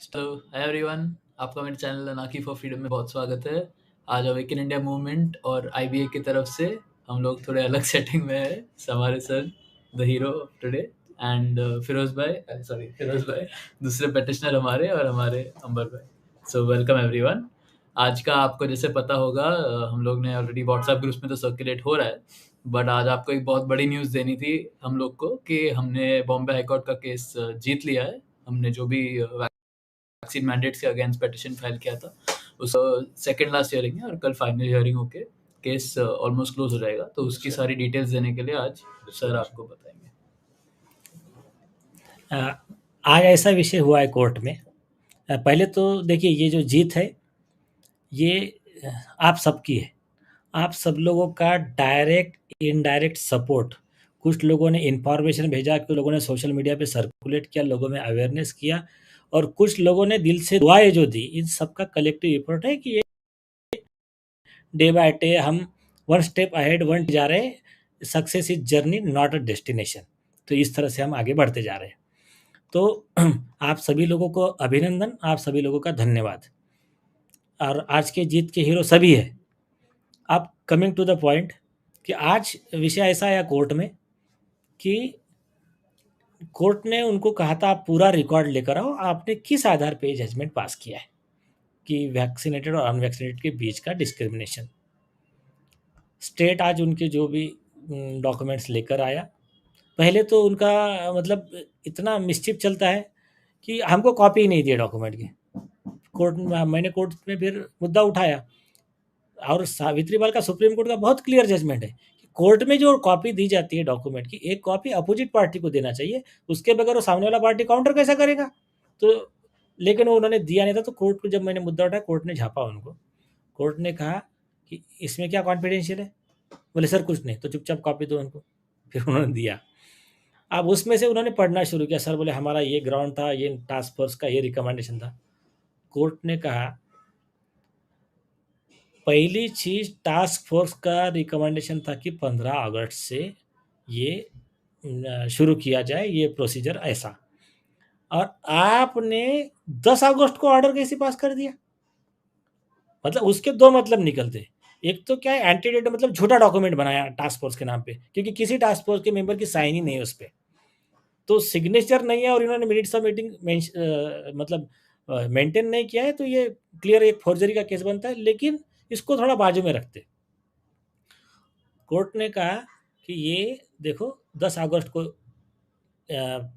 तो hi everyone, आपका मेरे चैनल अनाकी फॉर फ्रीडम में बहुत स्वागत है। आज अवेकन इंडिया मूवमेंट और आईबीए की तरफ से हम लोग थोड़े अलग सेटिंग में है। हमारे sir the hero today and Firoz भाई दूसरे पेटिशनर हमारे और हमारे अंबर भाई। So welcome everyone. आज का आपको जैसे पता होगा, हम लोग ने ऑलरेडी व्हाट्सएप ग्रुप्स में तो सर्कुलेट हो रहा है, बट आज आपको एक बहुत बड़ी न्यूज़ देनी थी हम लोग को कि हमने बॉम्बे हाईकोर्ट का केस जीत लिया है। हमने जो भी वैक्सीन मैंडेट्स के अगेंस्ट पिटीशन फाइल किया था, उस सेकंड लास्ट हियरिंग है और कल फाइनल हियरिंग होके केस ऑलमोस्ट क्लोज हो जाएगा। तो उसकी सारी डिटेल्स देने के लिए आज सर आपको बताएंगे। आज ऐसा विषय हुआ है कोर्ट में। पहले तो देखिए, ये जो जीत है ये आप सबकी है। आप सब लोगों का डायरेक्ट इनडायरेक्ट सपोर्ट। कुछ लोगों ने इन्फॉर्मेशन भेजा, कुछ लोगों ने सोशल मीडिया पे सर्कुलेट किया, लोगों में अवेयरनेस किया और कुछ लोगों ने दिल से दुआएं जो दी। इन सबका कलेक्टिव एफर्ट है कि ये डे बाय डे हम वन स्टेप अहेड वन जा रहे हैं। Success is journey not a destination. तो इस तरह से हम आगे बढ़ते जा रहे हैं। तो आप सभी लोगों को अभिनंदन, आप सभी लोगों का धन्यवाद। और आज के जीत के हीरो सभी है। अब कमिंग टू द पॉइंट कि आज विषय ऐसा आया कोर्ट में कि कोर्ट ने उनको कहा था आप पूरा रिकॉर्ड लेकर आओ, आपने किस आधार पे जजमेंट पास किया है कि वैक्सीनेटेड और अनवैक्सीनेटेड के बीच का डिस्क्रिमिनेशन। स्टेट आज उनके जो भी डॉक्यूमेंट्स लेकर आया। पहले तो उनका मतलब इतना मिस्चिफ चलता है कि हमको कॉपी ही नहीं दिए डॉक्यूमेंट की। मैंने कोर्ट में फिर मुद्दा उठाया और सावित्री बाल का सुप्रीम कोर्ट का बहुत क्लियर जजमेंट है कि कोर्ट में जो कॉपी दी जाती है डॉक्यूमेंट की, एक कॉपी अपोजिट पार्टी को देना चाहिए। उसके बगैर वो सामने वाला पार्टी काउंटर कैसा करेगा? तो लेकिन वो उन्होंने दिया नहीं था। तो कोर्ट को जब मैंने मुद्दा उठाया, कोर्ट ने झापा उनको। कोर्ट ने कहा कि इसमें क्या कॉन्फिडेंशियल है? बोले सर कुछ नहीं। तो चुपचाप कॉपी दो उनको। फिर उन्होंने दिया। अब उसमें से उन्होंने पढ़ना शुरू किया। सर बोले हमारा ये ग्राउंड था, ये टास्क फोर्स का ये रिकमेंडेशन था। कोर्ट ने कहा पहली चीज टास्क फोर्स का रिकमेंडेशन था कि 15 अगस्त से ये शुरू किया जाए ये प्रोसीजर ऐसा, और आपने 10 अगस्त को ऑर्डर कैसे पास कर दिया? मतलब उसके दो मतलब निकलते। एक तो क्या है, एंटीडेट मतलब झूठा डॉक्यूमेंट बनाया टास्क फोर्स के नाम पे, क्योंकि किसी टास्क फोर्स के मेंबर की साइन ही नहीं है उस पर। तो सिग्नेचर नहीं है और इन्होंने मिनट्स ऑफ मीटिंग मतलब मेंटेन नहीं किया है। तो ये क्लियर एक फोर्जरी का केस बनता है। लेकिन इसको थोड़ा बाजू में रखते, कोर्ट ने कहा कि ये देखो 10 अगस्त को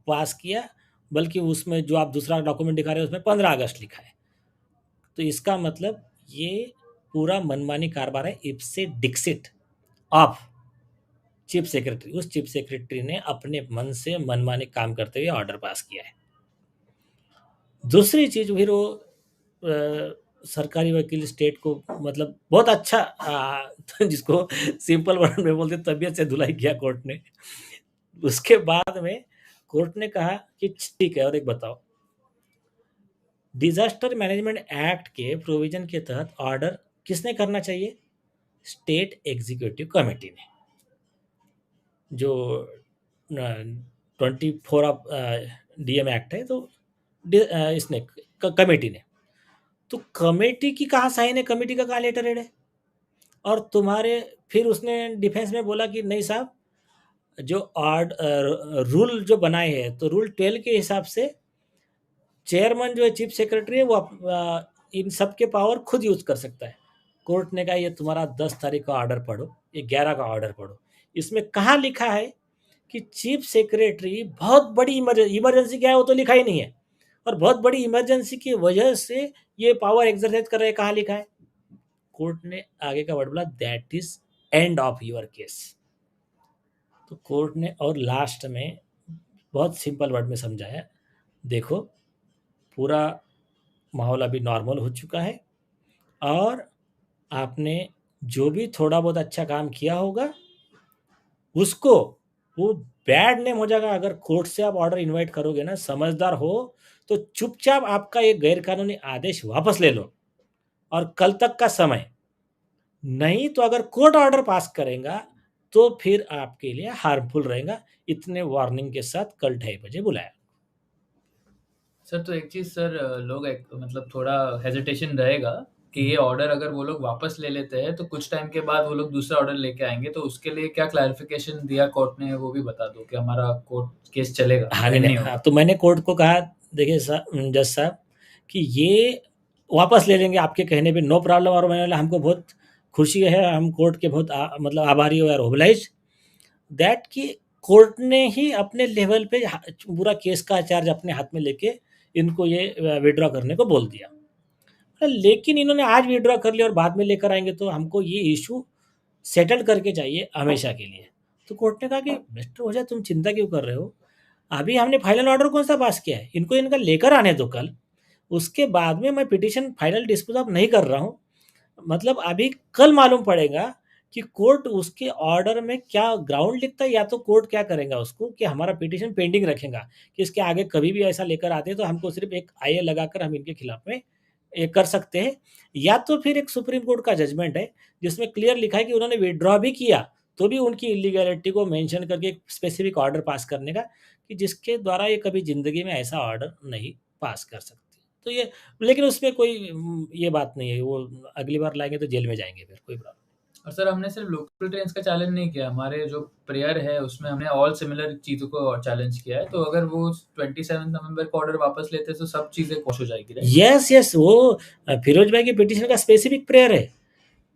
पास किया, बल्कि उसमें जो आप दूसरा डॉक्यूमेंट दिखा रहे हैं उसमें 15 अगस्त लिखा है। तो इसका मतलब ये पूरा मनमानी कारोबार है, इप्से डिक्सिट ऑफ चीफ सेक्रेटरी। उस चीफ सेक्रेटरी ने अपने मन से मनमानी काम करते हुए ऑर्डर पास किया है। दूसरी चीज फिर वो सरकारी वकील स्टेट को मतलब बहुत अच्छा जिसको सिंपल वर्ड में बोलते तबीयत से धुलाई किया कोर्ट ने। उसके बाद में कोर्ट ने कहा कि ठीक है, और एक बताओ, डिजास्टर मैनेजमेंट एक्ट के प्रोविजन के तहत ऑर्डर किसने करना चाहिए? स्टेट एग्जीक्यूटिव कमेटी ने, जो 24 ऑफ डीएम एक्ट है। तो इसने कमेटी ने, तो कमेटी की कहाँ साइन है? कमेटी का कहाँ लेटर हेड है? और तुम्हारे फिर उसने डिफेंस में बोला कि नहीं साहब, जो रूल जो बनाए हैं तो रूल 12 के हिसाब से चेयरमैन जो है चीफ सेक्रेटरी है वो इन सब के पावर खुद यूज कर सकता है। कोर्ट ने कहा ये तुम्हारा 10 तारीख का ऑर्डर पढ़ो, ये 11 का ऑर्डर पढ़ो। इसमें कहाँ लिखा है कि चीफ सेक्रेटरी बहुत बड़ी इमरजेंसी क्या है वो तो लिखा ही नहीं है, और बहुत बड़ी इमरजेंसी की वजह से ये पावर एक्सरसाइज कर रहे हैं, कहाँ लिखा है? कोर्ट ने आगे का वर्ड बोला that is end of your case. तो कोर्ट ने और लास्ट में बहुत सिंपल वर्ड में समझाया, देखो पूरा माहौल अभी नॉर्मल हो चुका है और आपने जो भी थोड़ा बहुत अच्छा काम किया होगा उसको वो बैड नेम हो जाएगा। अगर कोर्ट से आप ऑर्डर इनवाइट करोगे ना, समझदार हो तो चुपचाप आपका ये गैरकानूनी आदेश वापस ले लो और कल तक का समय। नहीं तो अगर कोर्ट ऑर्डर पास करेगा तो फिर आपके लिए हार्मफुल रहेगा। इतने वार्निंग के साथ कल 2:30 बजे बुलाया। सर तो एक चीज़ सर, लोग मतलब थोड़ा हेजिटेशन रहेगा कि ये ऑर्डर अगर वो लोग वापस ले लेते हैं तो कुछ टाइम के बाद वो लोग दूसरा ऑर्डर लेके आएंगे, तो उसके लिए क्या क्लैरिफिकेशन दिया कोर्ट ने वो भी बता दो कि हमारा कोर्ट केस चलेगा, हाँ, नहीं, एंड नहीं, नहीं हाँ, होगा। तो मैंने कोर्ट को कहा, देखिए जज साहब, कि ये वापस ले लेंगे आपके कहने पे, नो प्रॉब्लम, और मैंने बोला हमको बहुत खुशी है, हम कोर्ट के बहुत मतलब आभारी हो, यार ओबलाइज दैट कि कोर्ट ने ही अपने लेवल पे पूरा केस का चार्ज अपने हाथ में लेके इनको ये विड्रॉ करने को बोल दिया। लेकिन इन्होंने आज विड्रॉ कर लिया और बाद में लेकर आएंगे, तो हमको ये इशू सेटल करके चाहिए हमेशा के लिए। तो कोर्ट ने कहा कि मिस्टर ओझा, तुम चिंता क्यों कर रहे हो, अभी हमने फाइनल ऑर्डर कौन सा पास किया है, इनको इनका लेकर आने दो कल, उसके बाद में मैं पिटीशन फाइनल डिस्पोज ऑफ नहीं कर रहा हूँ। मतलब अभी कल मालूम पड़ेगा कि कोर्ट उसके ऑर्डर में क्या ग्राउंड लिखता है, या तो कोर्ट क्या करेगा उसको कि हमारा पिटीशन पेंडिंग रखेगा कि इसके आगे कभी भी ऐसा लेकर आते हैं तो हमको सिर्फ एक आईए लगाकर हम इनके खिलाफ में ये कर सकते हैं, या तो फिर एक सुप्रीम कोर्ट का जजमेंट है जिसमें क्लियर लिखा है कि उन्होंने विड्रॉ भी किया तो भी उनकी इलीगैलिटी को मेंशन करके एक स्पेसिफिक ऑर्डर पास करने का, कि जिसके द्वारा ये कभी ज़िंदगी में ऐसा ऑर्डर नहीं पास कर सकते। तो ये, लेकिन उसमें कोई ये बात नहीं है, वो अगली बार लाएँगे तो जेल में जाएँगे फिर, कोई प्रॉब्लम। और सर हमने सिर्फ लोकल ट्रेन्स का चैलेंज नहीं किया, हमारे जो प्रेयर है उसमें हमने ऑल सिमिलर चीज़ों को चैलेंज किया है, तो अगर वो 27 नवंबर को ऑर्डर वापस लेते तो सब चीज़ें खुश हो जाएगी, राइट? यस, यस, वो फिरोज भाई की पिटीशन का स्पेसिफिक प्रेयर है,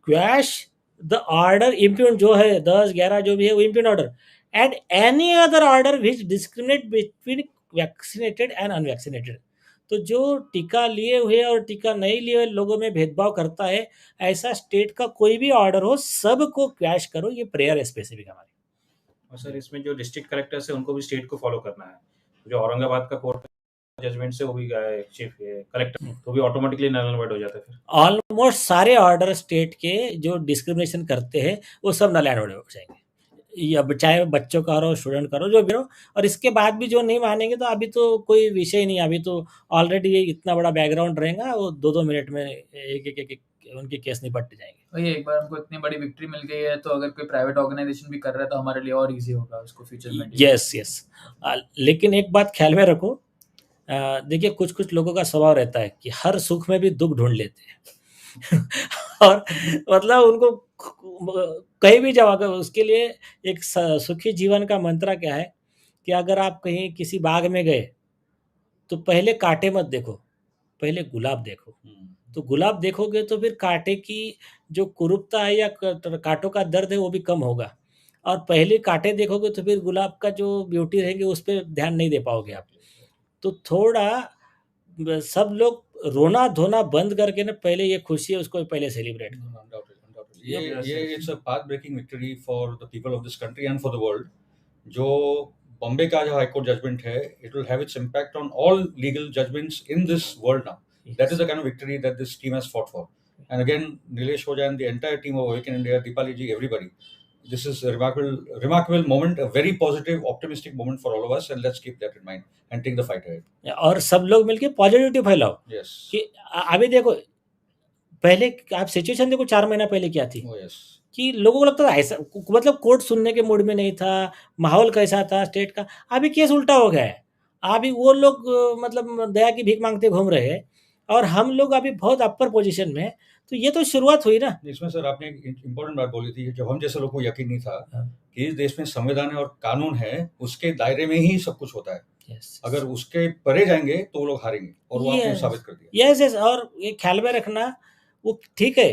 क्वैश द ऑर्डर इम्प्यून जो है 10-11 जो भी है वो impugn order, and any other order which discriminate between vaccinated and unvaccinated. तो जो टीका लिए हुए और टीका नहीं लिए हुए लोगों में भेदभाव करता है, ऐसा स्टेट का कोई भी ऑर्डर हो, सबको क्वैश करो, ये प्रेयर है स्पेसिफिक हमारी। और सर इसमें जो डिस्ट्रिक्ट कलेक्टर्स है उनको भी स्टेट को फॉलो करना है, जो औरंगाबाद का कोर्ट जजमेंट से वो भी चीफ कलेक्टर तो भी ऑटोमेटिकली नल एंड वॉइड हो जाता है फिर। ऑलमोस्ट सारे ऑर्डर स्टेट के जो डिस्क्रिमिनेशन करते हैं वो सब नल एंड वॉइड हो जाएंगे, ये अब चाहे बच्चों का हो, स्टूडेंट का हो, जो भी हो। और इसके बाद भी जो नहीं मानेंगे तो अभी तो कोई विषय ही नहीं, अभी तो ऑलरेडी ये इतना बड़ा बैकग्राउंड रहेगा, वो 2-2 मिनट में एक उनके केस निपट जाएंगे। वही, एक बार हमको इतनी बड़ी विक्ट्री मिल गई है तो अगर कोई प्राइवेट ऑर्गेनाइजेशन भी कर रहा है तो हमारे लिए और इजी होगा उसको फ्यूचर में deal यस, यस। लेकिन एक बात ख्याल में रखो, देखिए कुछ-कुछ लोगों का स्वभाव रहता है कि हर सुख में भी दुःख ढूँढ लेते हैं। और मतलब उनको कहीं भी जाओ, अगर उसके लिए एक सुखी जीवन का मंत्र क्या है कि अगर आप कहीं किसी बाग में गए, तो पहले कांटे मत देखो, पहले गुलाब देखो। तो गुलाब देखोगे तो फिर कांटे की जो कुरूपता है या कांटों का दर्द है वो भी कम होगा, और पहले कांटे देखोगे तो फिर गुलाब का जो ब्यूटी रहेगी उस पे ध्यान नहीं दे पाओगे आप। तो थोड़ा सब लोग रोना धोना बंद करके ना, पहले ये खुशी है उसको पहले सेलिब्रेट करो। Undoubtedly. ये it's a path breaking victory for the people of this country and for the world. जो बॉम्बे का जो हाई कोर्ट जजमेंट है, it will have its impact on all legal judgments in this world now. That is the kind of victory that this team has fought for. And again, Nilesh Oja and the entire team of Awaken India, Deepali ji, everybody, this is a remarkable moment, a very positive, optimistic moment for all of us, and let's keep that in mind and take the fight ahead. और सब लोग मिलके positivity फैलाओ Yes. कि अभी देखो, पहले आप situation देखो 4 महीना पहले क्या थी, Oh yes. कि लोगों को लगता था ऐसा, मतलब कोर्ट सुनने के मूड में नहीं था, माहौल कैसा था स्टेट का। अभी केस उल्टा हो गया है, अभी वो लोग मतलब दया की भीख मांगते घूम रहे हैं और हम लोग अभी बहुत अपर पोजीशन में हैं। तो ये तो शुरुआत हुई ना। इसमें सर आपने एक इम्पोर्टेंट बात बोली थी, जब हम जैसे लोग को यकीन नहीं था हाँ। कि इस देश में संविधान है और कानून है, उसके दायरे में ही सब कुछ होता है। यस, अगर उसके परे जाएंगे तो वो लोग हारेंगे, और वो आपने यस, साबित कर दिया। Yes, yes. और ये ख्याल में रखना, वो ठीक है,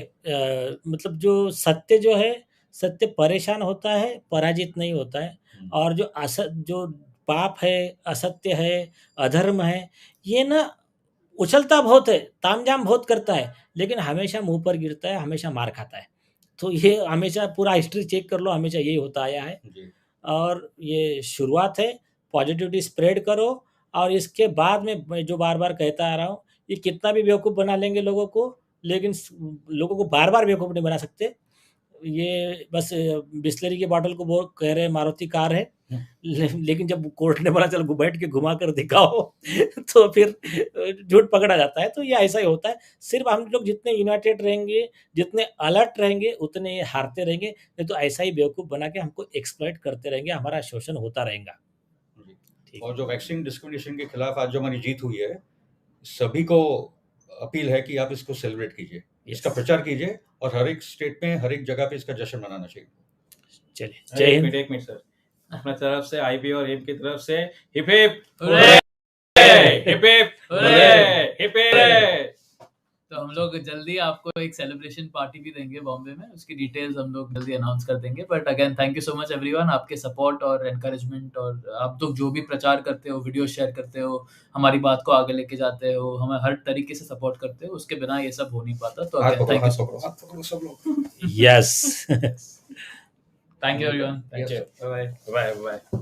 मतलब जो सत्य जो है, सत्य परेशान होता है, पराजित नहीं होता है। और जो पाप है, असत्य है, अधर्म है, ये ना उछलता बहुत है, तामझाम बहुत करता है, लेकिन हमेशा मुँह पर गिरता है, हमेशा मार खाता है। तो ये हमेशा पूरा हिस्ट्री चेक कर लो, हमेशा यही होता आया है। जी। और ये शुरुआत है, पॉजिटिविटी स्प्रेड करो। और इसके बाद में मैं जो बार-बार कहता आ रहा हूँ, ये कितना भी बेवकूफ़ बना लेंगे लोगों को, लेकिन लोगों को बार-बार बेवकूफ़ नहीं बना सकते। ये बस बिसलेरी की बॉटल को वो कह रहे हैं मारुति कार है, लेकिन जब कोर्ट ने बोला चल बैठ के घुमा कर दिखाओ तो फिर झूठ पकड़ा जाता है। तो ये ऐसा ही होता है। सिर्फ हम लोग जितने यूनाइटेड रहेंगे, जितने अलर्ट रहेंगे, उतने ये हारते रहेंगे। नहीं तो ऐसा ही बेवकूफ़ बना के हमको एक्सप्लॉइट करते रहेंगे, हमारा शोषण होता रहेगा। जी। ठीक। और जो वैक्सीन डिस्क्रिमिनेशन के खिलाफ आज जो हमारी जीत हुई है, सभी को अपील है कि आप इसको सेलिब्रेट कीजिए, इसका प्रचार कीजिए और हर एक स्टेट में हर एक जगह पे इसका जश्न मनाना चाहिए। चलिए, जय हिंद। एक मिनट सर, अपना तरफ से IB और एम की तरफ से hip hip hurray! Hip hip hurray! Hip hip. तो हम लोग जल्दी आपको एक सेलिब्रेशन पार्टी भी देंगे बॉम्बे में, उसकी डिटेल्स हम लोग जल्दी अनाउंस कर देंगे। But again thank you so much everyone, आपके सपोर्ट और एनकरेजमेंट, और आप लोग जो भी प्रचार करते हो, वीडियो शेयर करते हो, हमारी बात को आगे लेके जाते हो, हमें हर तरीके से सपोर्ट करते हो, उसके बिना ये सब हो नहीं पाता। तो हाथ अगेन पकड़ो, थैंक यू हाथ सो पकड़ो, मच। हाथ पकड़ो सब लोग। Yes. Thank you everyone. Thank you, bye bye bye.